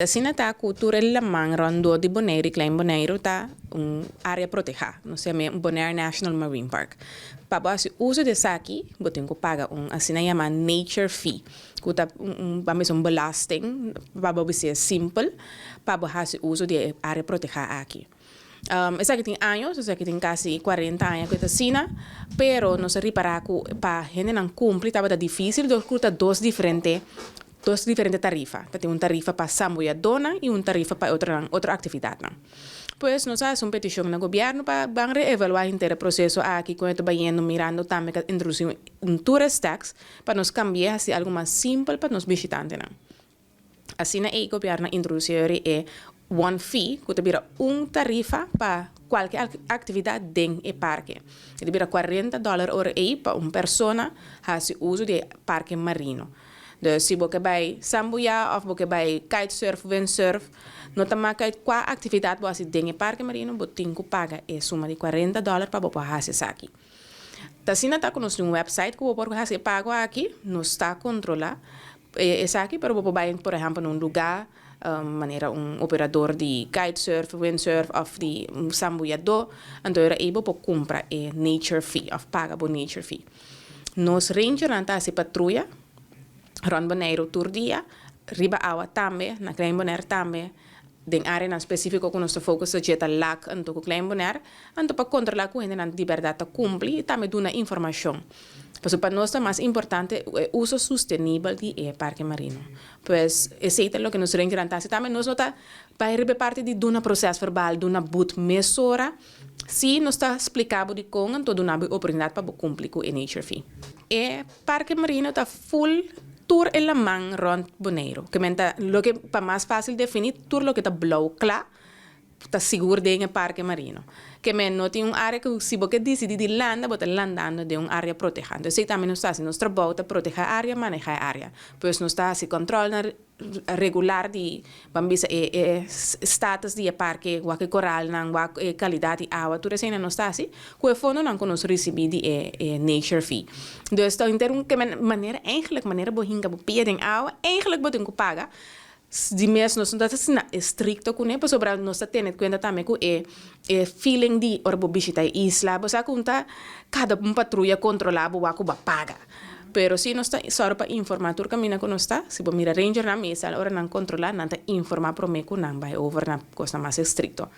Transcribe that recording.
Assim está a cultura de Lamang rondo de Bonaire e Klein Bonaire está área protegida, não sei mesmo Bonaire National Marine Park. Para o uso desse aqui, você tem que pagar assim chama nature fee, que tá vamos belasting, para você simples, para o uso de área protegida aqui. Essa que tem anos, essa que tem quase 40 anos que está assim, pero não se repara que para gente não cumpre, estava difícil, do que dois diferentes tarifas. Tem uma tarifa para Samboya Dona e uma tarifa para outra atividade. Pues nós fazemos uma petição no governo para reevaluar o inteiro processo aqui, quando está indo mirando também que introduzir tourist tax para nos cambiar assim algo mais simples para nos visitantes. Assim, o governo introduzir one fee, que vira tarifa para qualquer atividade dentro do parque. Ele vira $40 hora para uma pessoa fazer uso de parque marino. Dus se você vai Samboya of você vai kitesurf, windsurf, não tem mais qual atividade você tem no parque marino, você tem que pagar a suma de $40 para você fazer isso aqui. Assim, está com um website que você pode fazer pago aqui, não está controlado isso aqui, mas você vai, por exemplo, num lugar, maneira operador de kitesurf, windsurf of de Samboya do, então aí você pode comprar a nature fee, of paga a nature fee. Nos ranger não está patrulha, rond Bonaire todo dia, riba água também, na Klein Bonaire também, den área específica que nós focus é a lac anto com Klein Bonaire, anto para controlar que a gente liberdade cumpre e também dá informação. Para nós é mais importante o uso sustentável do parque marino. Pois esse é o que nos rende também nós nota para parte de um processo verbal, de uma boot mesura, se nós está explicado de como todo uma oportunidade para cumprir com a nature fee. E parque marino está full tour en la man rond Bonaire. Que menta lo que para más fácil definir tour lo que está blauw klaar, está seguro de un parque marino. Que men no tiene un área que si vos que decide de landa, vos landando de un área protegida. Entonces también nos está si nuestra bota protege área, maneja área. Pues nos está si controla regular de vamos status de parque, que coral nan, qualidade de água, tudo isso não está assim. Com o fundo não conosco receber de nature fee. Dus está em termos que maneira eigenlijk maneira bohinga bo pedem água, eigenlijk bo tem que pagar. De mesmo nós não estamos estricto com ele, sobre nós temos conta também com o feeling de orbo visitar a isla, você conta cada patrulha controlar bo que paga. Pero si no está só para informar tu camina con está, si vos mira ranger na mesa, ahora não controlar, não está informar para mim que não vai over na coisa mais estricto.